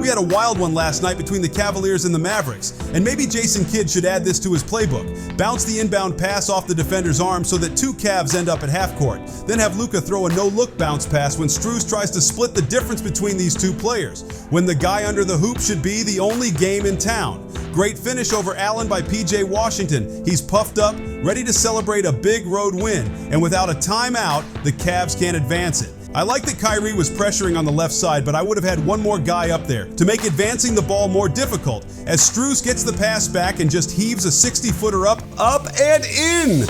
had a wild one last night between the Cavaliers and the Mavericks, and maybe Jason Kidd should add this to his playbook. Bounce the inbound pass off the defender's arm so that two Cavs end up at half court. Then have Luka throw a no-look bounce pass when Strus tries to split the difference between these two players, when the guy under the hoop should be the only game in town. Great finish over Allen by PJ Washington. He's puffed up, ready to celebrate a big road win, and without a timeout, the Cavs can't advance it. I like that Kyrie was pressuring on the left side, but I would have had one more guy up there to make advancing the ball more difficult, as Strus gets the pass back and just heaves a 60-footer up and in!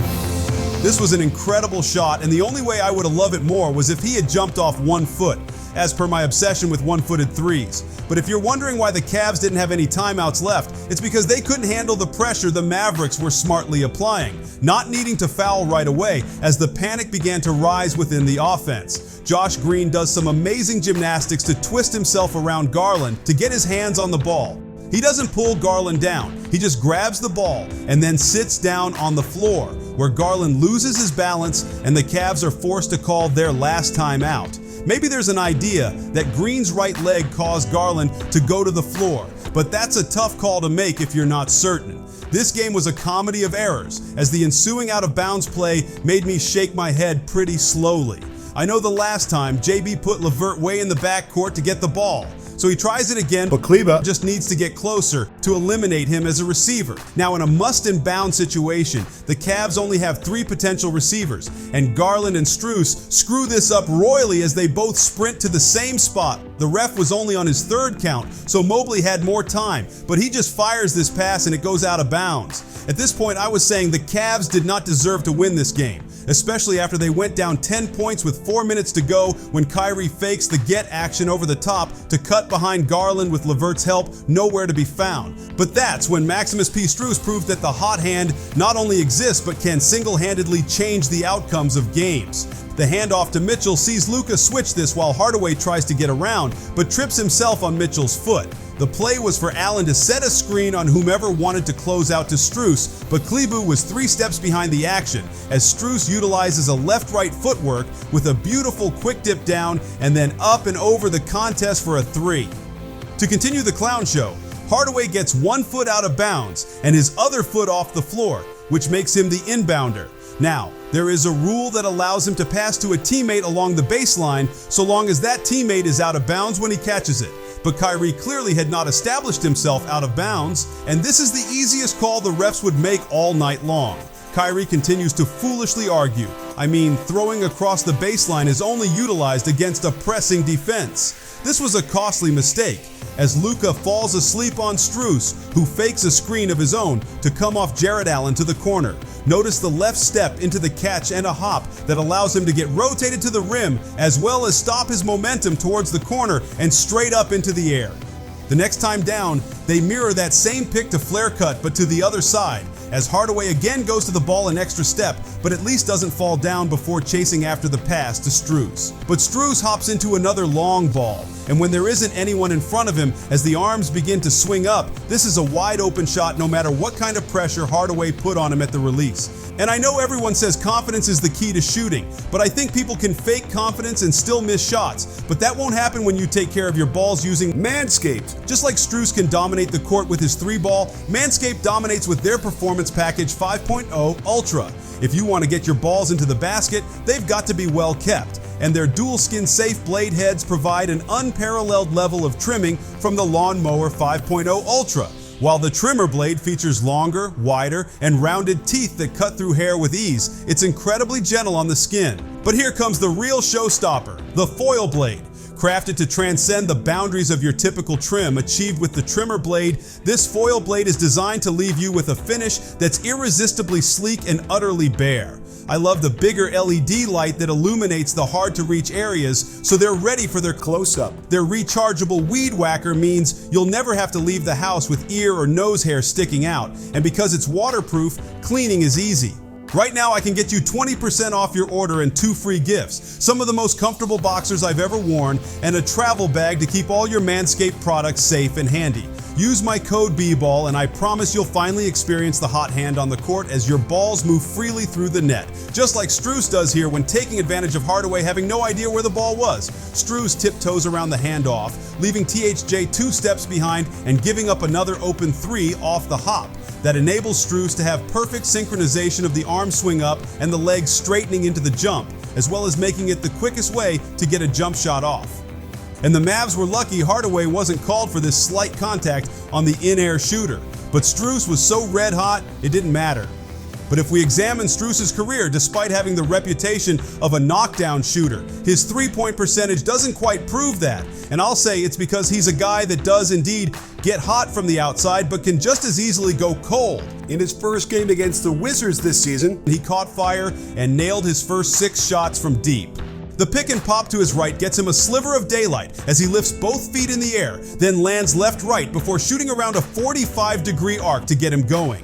This was an incredible shot, and the only way I would have loved it more was if he had jumped off 1 foot, as per my obsession with one-footed threes. But if you're wondering why the Cavs didn't have any timeouts left, it's because they couldn't handle the pressure the Mavericks were smartly applying, not needing to foul right away as the panic began to rise within the offense. Josh Green does some amazing gymnastics to twist himself around Garland to get his hands on the ball. He doesn't pull Garland down, he just grabs the ball and then sits down on the floor, where Garland loses his balance and the Cavs are forced to call their last timeout. Maybe there's an idea that Green's right leg caused Garland to go to the floor, but that's a tough call to make if you're not certain. This game was a comedy of errors, as the ensuing out-of-bounds play made me shake my head pretty slowly. I know the last time, JB put LeVert way in the backcourt to get the ball. So he tries it again, but Kleba just needs to get closer to eliminate him as a receiver. Now in a must-and-bound situation, the Cavs only have 3 potential receivers, and Garland and Strus screw this up royally as they both sprint to the same spot. The ref was only on his 3rd count, so Mobley had more time, but he just fires this pass and it goes out of bounds. At this point, I was saying the Cavs did not deserve to win this game, especially after they went down 10 points with 4 minutes to go when Kyrie fakes the get action over the top to cut behind Garland with LeVert's help nowhere to be found. But that's when Maximus P. Strus proved that the hot hand not only exists but can single-handedly change the outcomes of games. The handoff to Mitchell sees Luka switch this while Hardaway tries to get around, but trips himself on Mitchell's foot. The play was for Allen to set a screen on whomever wanted to close out to Strus, but Kleba was 3 steps behind the action as Strus utilizes a left-right footwork with a beautiful quick dip down and then up and over the contest for a 3. To continue the clown show, Hardaway gets 1 foot out of bounds and his other foot off the floor, which makes him the inbounder. Now, there is a rule that allows him to pass to a teammate along the baseline so long as that teammate is out of bounds when he catches it. But Kyrie clearly had not established himself out of bounds, and this is the easiest call the refs would make all night long. Kyrie continues to foolishly argue. I mean, throwing across the baseline is only utilized against a pressing defense. This was a costly mistake, as Luka falls asleep on Strus, who fakes a screen of his own to come off Jared Allen to the corner. Notice the left step into the catch and a hop that allows him to get rotated to the rim, as well as stop his momentum towards the corner and straight up into the air. The next time down, they mirror that same pick to flare cut but to the other side, as Hardaway again goes to the ball an extra step, but at least doesn't fall down before chasing after the pass to Strus. But Strus hops into another long ball, and when there isn't anyone in front of him as the arms begin to swing up, this is a wide open shot no matter what kind of pressure Hardaway put on him at the release. And I know everyone says confidence is the key to shooting, but I think people can fake confidence and still miss shots. But that won't happen when you take care of your balls using Manscaped. Just like Strus can dominate the court with his 3-ball, Manscaped dominates with their Performance Package 5.0 Ultra. If you want to get your balls into the basket, they've got to be well kept. And their dual skin safe blade heads provide an unparalleled level of trimming from the Lawn Mower 5.0 Ultra. While the trimmer blade features longer, wider, and rounded teeth that cut through hair with ease, it's incredibly gentle on the skin. But here comes the real showstopper, the foil blade. Crafted to transcend the boundaries of your typical trim achieved with the trimmer blade, this foil blade is designed to leave you with a finish that's irresistibly sleek and utterly bare. I love the bigger LED light that illuminates the hard-to-reach areas so they're ready for their close-up. Their rechargeable weed whacker means you'll never have to leave the house with ear or nose hair sticking out, and because it's waterproof, cleaning is easy. Right now, I can get you 20% off your order and 2 free gifts, some of the most comfortable boxers I've ever worn, and a travel bag to keep all your Manscaped products safe and handy. Use my code BBALL and I promise you'll finally experience the hot hand on the court as your balls move freely through the net. Just like Strus does here when taking advantage of Hardaway having no idea where the ball was. Strus tiptoes around the handoff, leaving THJ 2 steps behind and giving up another open 3 off the hop. That enables Strus to have perfect synchronization of the arm swing up and the legs straightening into the jump, as well as making it the quickest way to get a jump shot off. And the Mavs were lucky Hardaway wasn't called for this slight contact on the in-air shooter, but Strus was so red hot it didn't matter. But if we examine Strus's career, despite having the reputation of a knockdown shooter, his three-point percentage doesn't quite prove that. And I'll say it's because he's a guy that does indeed get hot from the outside, but can just as easily go cold. In his first game against the Wizards this season, he caught fire and nailed his first 6 shots from deep. The pick and pop to his right gets him a sliver of daylight as he lifts both feet in the air, then lands left-right before shooting around a 45-degree arc to get him going.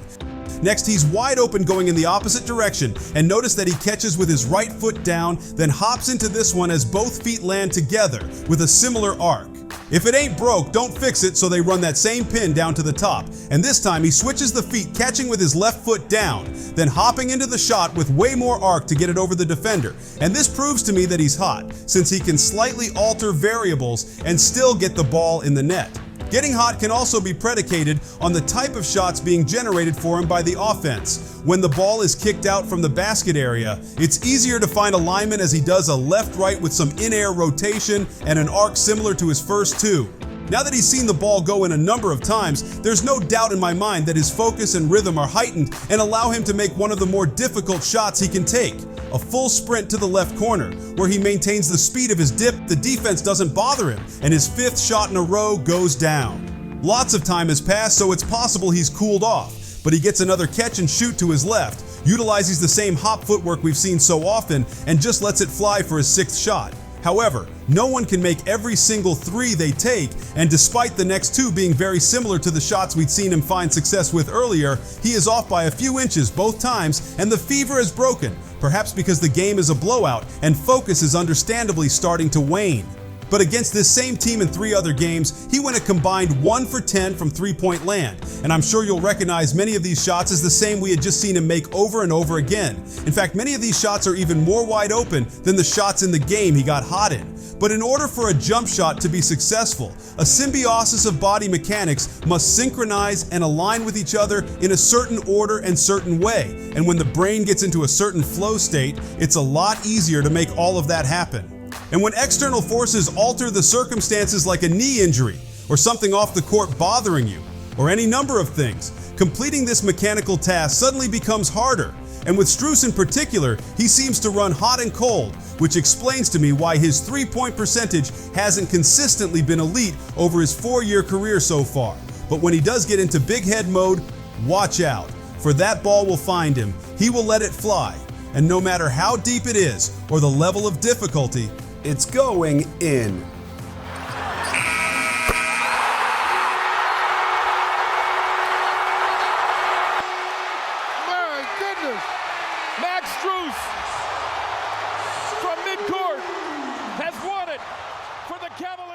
Next, he's wide open going in the opposite direction, and notice that he catches with his right foot down, then hops into this one as both feet land together with a similar arc. If it ain't broke, don't fix it, so they run that same pin down to the top, and this time he switches the feet, catching with his left foot down, then hopping into the shot with way more arc to get it over the defender. And this proves to me that he's hot, since he can slightly alter variables and still get the ball in the net. Getting hot can also be predicated on the type of shots being generated for him by the offense. When the ball is kicked out from the basket area, it's easier to find alignment as he does a left-right with some in-air rotation and an arc similar to his first 2. Now that he's seen the ball go in a number of times, there's no doubt in my mind that his focus and rhythm are heightened and allow him to make one of the more difficult shots he can take. A full sprint to the left corner, where he maintains the speed of his dip, the defense doesn't bother him, and his 5th shot in a row goes down. Lots of time has passed, so it's possible he's cooled off, but he gets another catch and shoot to his left, utilizes the same hop footwork we've seen so often, and just lets it fly for his 6th shot. However, no one can make every single 3 they take, and despite the next 2 being very similar to the shots we'd seen him find success with earlier, he is off by a few inches both times, and the fever is broken, perhaps because the game is a blowout and focus is understandably starting to wane. But against this same team in 3 other games, he went a combined 1 for 10 from three-point land, and I'm sure you'll recognize many of these shots as the same we had just seen him make over and over again. In fact, many of these shots are even more wide open than the shots in the game he got hot in. But in order for a jump shot to be successful, a symbiosis of body mechanics must synchronize and align with each other in a certain order and certain way. And when the brain gets into a certain flow state, it's a lot easier to make all of that happen. And when external forces alter the circumstances like a knee injury, or something off the court bothering you, or any number of things, completing this mechanical task suddenly becomes harder. And with Strus in particular, he seems to run hot and cold, which explains to me why his three-point percentage hasn't consistently been elite over his 4-year career so far. But when he does get into big head mode, watch out, for that ball will find him. He will let it fly. And no matter how deep it is, or the level of difficulty, it's going in. My goodness! Max Strus from midcourt has won it for the Cavaliers.